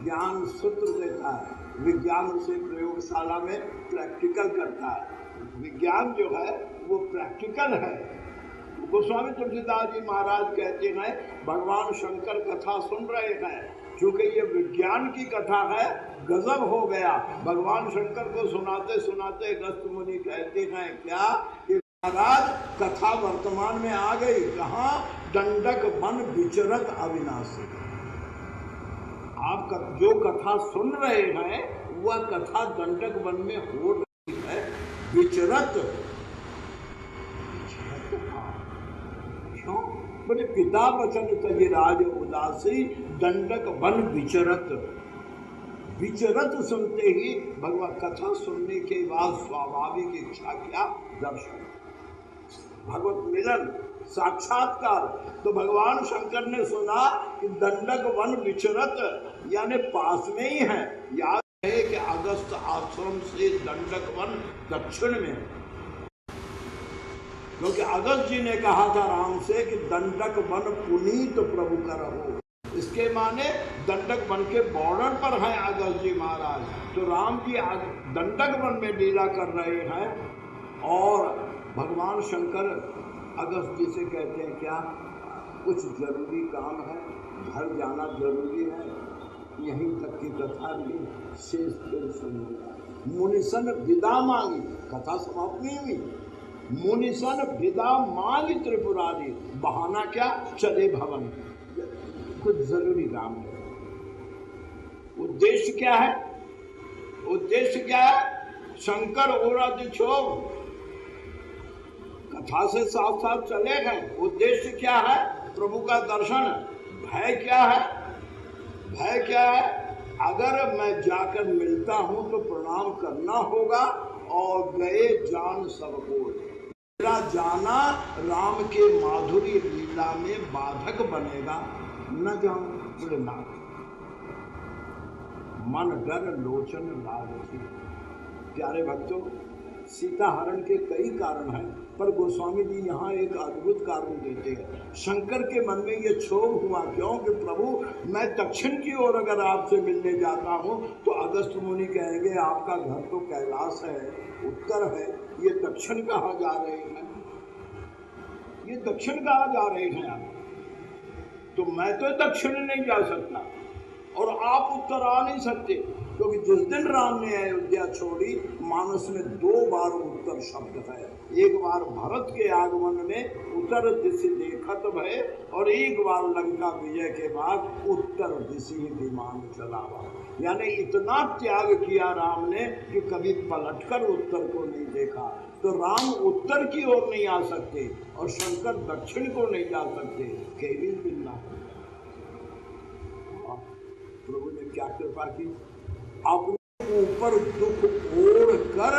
ज्ञान सूत्र देता है, विज्ञान उसे प्रयोगशाला में प्रैक्टिकल करता है। विज्ञान जो है वो प्रैक्टिकल है। गोस्वामी तुलसीदास जी महाराज कहते हैं भगवान शंकर कथा सुन रहे हैं, क्योंकि ये विज्ञान की कथा है, गजब हो गया। भगवान शंकर को सुनाते सुनाते अगस्त्य मुनि कहते हैं क्या कि महाराज कथा वर्तमान में आ गई। कहाँ? दंडक वन विचरत अविनाशी। आप जो कथा सुन रहे हैं वह कथा दंडक वन में हो रही है। विचरत क्यों? बोले पिता वचन तजि राज उदासी दंडक वन विचरत। विचरत सुनते ही भगवत कथा सुनने के बाद स्वाभाविक इच्छा क्या? दर्शन, भगवत मिलन, साक्षात्कार। तो भगवान शंकर ने सुना कि दंडक वन विचरत यानी पास में ही है। याद है कि अगस्त आश्रम से दंडक वन दक्षिण में, क्योंकि अगस्त जी ने कहा था राम से कि दंडक वन पुनीत प्रभु करहो। इसके माने दंडक वन के बॉर्डर पर हैं अगस्त जी महाराज। तो राम जी दंडक वन में लीला कर रहे हैं और भगवान शंकर अगस्त जी से कहते हैं क्या कुछ जरूरी काम है, घर जाना जरूरी है, यहीं तक की कथा भी शेष फिर सुनिएगा। मुनिसन विदा मांगी, कथा समाप्त नहीं हुई। मुनिसन विदा मांगी त्रिपुरारी, बहाना क्या? चले भवन, कुछ जरूरी काम है। उद्देश्य क्या है? उद्देश्य क्या है? शंकर ओरा दिछो, कथा से साथ साथ चले गए। उद्देश्य क्या है? प्रभु का दर्शन। भय क्या है? भय क्या है? अगर मैं जाकर मिलता हूं तो प्रणाम करना होगा और गए जान सबको। मेरा जाना राम के माधुरी लीला में बाधक बनेगा, न जाऊं। बोले ना, मन डर लोचन लालची। प्यारे भक्तों, सीता हरण के कई कारण हैं, पर गोस्वामी जी यहाँ एक अद्भुत कारण देते हैं। शंकर के मन में ये क्षोभ हुआ क्यों कि प्रभु मैं दक्षिण की ओर अगर आपसे मिलने जाता हूँ तो अगस्त्य मुनि कहेंगे आपका घर तो कैलाश है, उत्तर है, ये दक्षिण कहाँ जा रहे हैं, ये दक्षिण कहाँ जा रहे हैं आप? तो मैं तो दक्षिण नहीं जा सकता और आप उत्तर आ नहीं सकते, क्योंकि जिस दिन राम ने अयोध्या छोड़ी मानस में 2 बार उत्तर शब्द है। एक बार भरत के आगमन में उत्तर दिशि देखत भय, और एक बार लंका विजय के बाद उत्तर दिशि विमान चलावा। यानी इतना त्याग किया राम ने कि कभी पलटकर उत्तर को नहीं देखा। तो राम उत्तर की ओर नहीं आ सकते और शंकर दक्षिण को नहीं जा सकते, केवल मिलना। प्रभु ने क्या कृपा की? अपने ऊपर दुख ओढ़ कर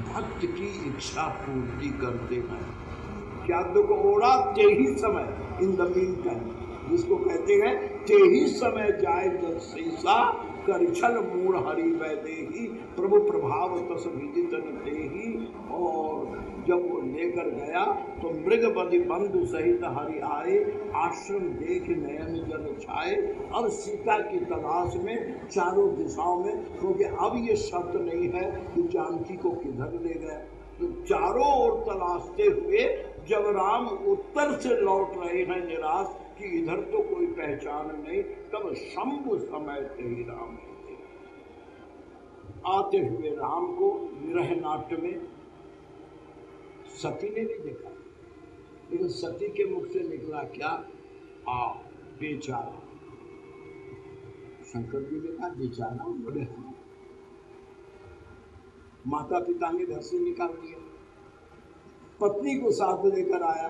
भक्त की इच्छा पूर्ति करते हैं। क्या दुख ओढ़ा? ते ही समय, इन द मीन टाइम, जिसको कहते हैं ते ही समय जाए जब शीशा करछल मूढ़ हरि वैदेही, प्रभु प्रभाव तस विदित देही। और जब वो लेकर गया तो मृग बदि बंधु सहित हरि आए, आश्रम देख नयन जल छाए। अब सीता की तलाश में चारों दिशाओं में, क्योंकि अब ये शर्त नहीं है कि जानकी को किधर ले गए, तो चारों ओर तलाशते हुए जब राम उत्तर से लौट रहे हैं निराश कि इधर तो कोई पहचान नहीं, तब शंभु समय से ही राम आते हुए राम को विरह नाट्य में सती ने भी देखा, लेकिन सती के मुख से निकला क्या? आ बेचारा। शंकर जी ने कहा बेचारा? बोले माता पिता ने घर से निकाल दिया, पत्नी को साथ लेकर आया,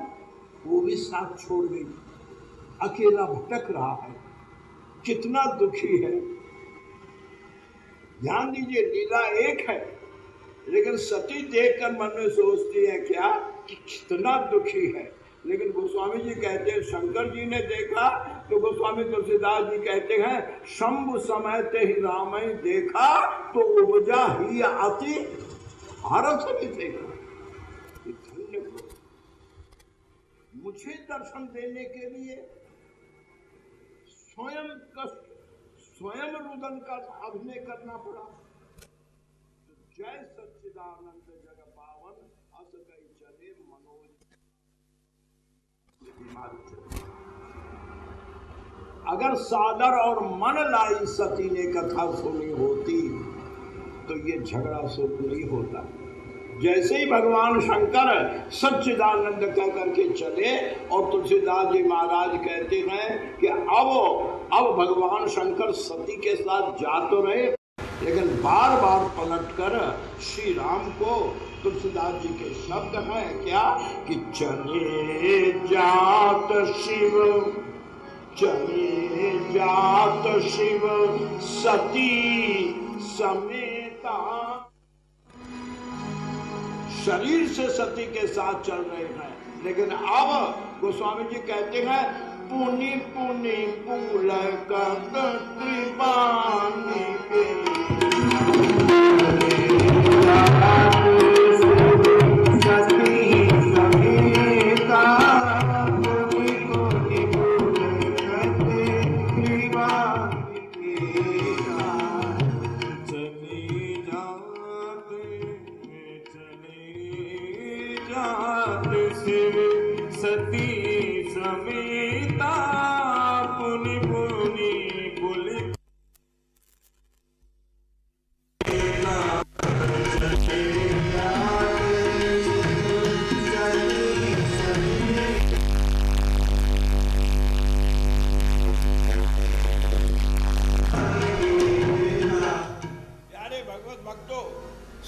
वो भी साथ छोड़ गई, अकेला भटक रहा है, कितना दुखी है। ध्यान दीजिए, लीला एक है, लेकिन सती देखकर मन में सोचती है क्या कि कितना दुखी है। लेकिन गोस्वामी जी कहते हैं शंकर जी ने देखा, तो गोस्वामी तुलसीदास जी कहते हैं शंभु समय ते ही राम देखा, तो उपजा ही अति हर्ष भी देखा। मुझे दर्शन देने के लिए स्वयं कष्ट स्वयं रुदन का अभिनय करना पड़ा। जय सच्चिदानंद जग पावन अस गई चले मनोज। अगर सादर और मन लाई सती ने कथा सुनी होती तो ये झगड़ा शुरू नहीं होता। जैसे ही भगवान शंकर सच्चिदानंद कह करके चले और तुलसीदास जी महाराज कहते हैं कि अब भगवान शंकर सती के साथ जा तो रहे, लेकिन बार बार पलटकर श्री राम को तुलसीदास जी के शब्द हैं क्या कि चले जात शिव, चले जात शिव सती समेता। शरीर से सती के साथ चल रहे हैं, लेकिन अब गोस्वामी जी कहते हैं पुनि पुनि पूल कंद कृपानी के सती समेता। पुनि पुनि पूल कंद कृपानी के चली जात शिव सती समेता। पुनि पुनि पुल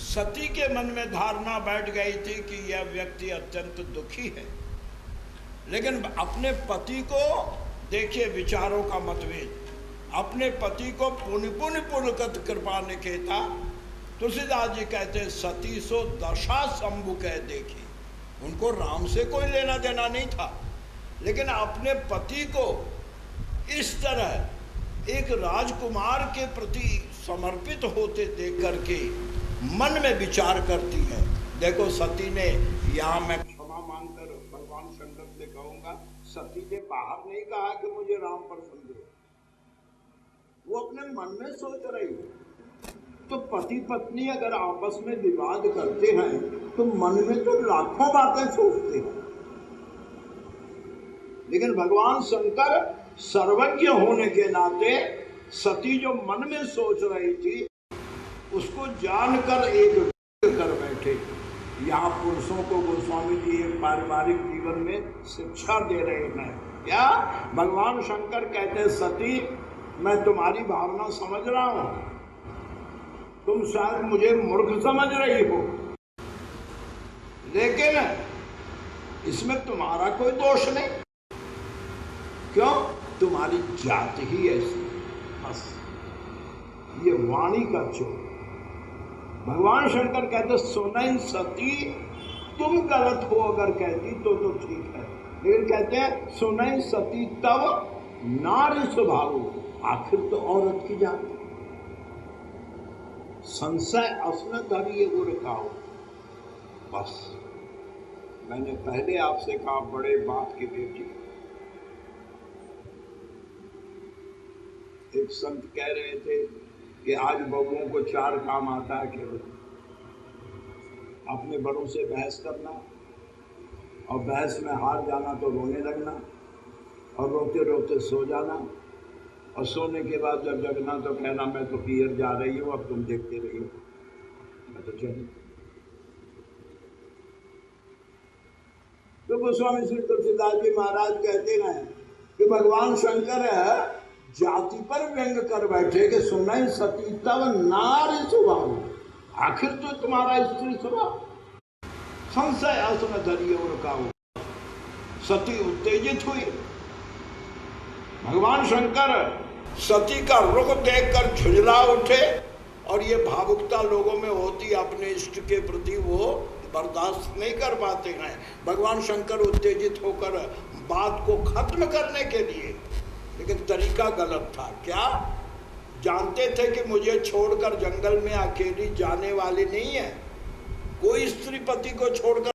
सती के मन में धारणा बैठ गई थी कि यह व्यक्ति अत्यंत दुखी है, लेकिन अपने पति को देखिए विचारों का मतभेद। अपने पति को पुनि पुनि पुलकत कृपा निकेता। तुलसीदास जी कहते सती सो दशा शंभु कह देखी। उनको राम से कोई लेना देना नहीं था, लेकिन अपने पति को इस तरह एक राजकुमार के प्रति समर्पित होते देख करके मन में विचार करती है। देखो सती ने, यहाँ मैं क्षमा मांगकर भगवान शंकर से कहूंगा, सती ने बाहर नहीं कहा कि मुझे राम पर संदेह, वो अपने मन में सोच रही है। तो पति पत्नी अगर आपस में विवाद करते हैं तो मन में तो लाखों बातें सोचते हैं, लेकिन भगवान शंकर सर्वज्ञ होने के नाते सती जो मन में सोच रही थी उसको जानकर एक कर बैठे। यहाँ पुरुषों को गोस्वामी जी एक पारिवारिक जीवन में शिक्षा दे रहे हैं। क्या भगवान शंकर कहते सती मैं तुम्हारी भावना समझ रहा हूं, तुम शायद मुझे मूर्ख समझ रही हो, लेकिन इसमें तुम्हारा कोई दोष नहीं। क्यों? तुम्हारी जाति ही ऐसी। बस ये वाणी का चोर। भगवान शंकर कहते सुनई सती तुम गलत हो अगर कहती तो ठीक है, लेकिन कहते हैं सुनई सती तब नारी स्वभाव। आखिर तो औरत की जाति। संशय असम धरिए गुर खाओ। बस मैंने पहले आपसे कहा बड़े बाप की बेटी। एक संत कह रहे थे कि आज बबुओं को 4 काम आता है केवल, अपने बड़ों से बहस करना, और बहस में हार जाना तो रोने लगना, और रोते रोते सो जाना, और सोने के बाद जब जगना तो कहना मैं तो पियर जा रही हूँ, अब तुम देखते रहिए, मैं तो चली। तो गोस्वामी श्री तुलसीदास जी महाराज कहते हैं कि भगवान शंकर है जाति पर व्यंग कर बैठे कि सुनई सती तब नारी स्वभाव। आखिर तो तुम्हारा स्त्री स्वभाव। संशय असम धरिए और काऊ। सती उत्तेजित हुई। भगवान शंकर सती का रुख देखकर झुंझला उठे, और ये भावुकता लोगों में होती अपने इष्ट के प्रति वो बर्दाश्त नहीं कर पाते हैं। भगवान शंकर उत्तेजित होकर बात को खत्म करने के लिए, लेकिन तरीका गलत था। क्या जानते थे कि मुझे छोड़कर जंगल में अकेली जाने वाली नहीं है, कोई स्त्री पति को छोड़कर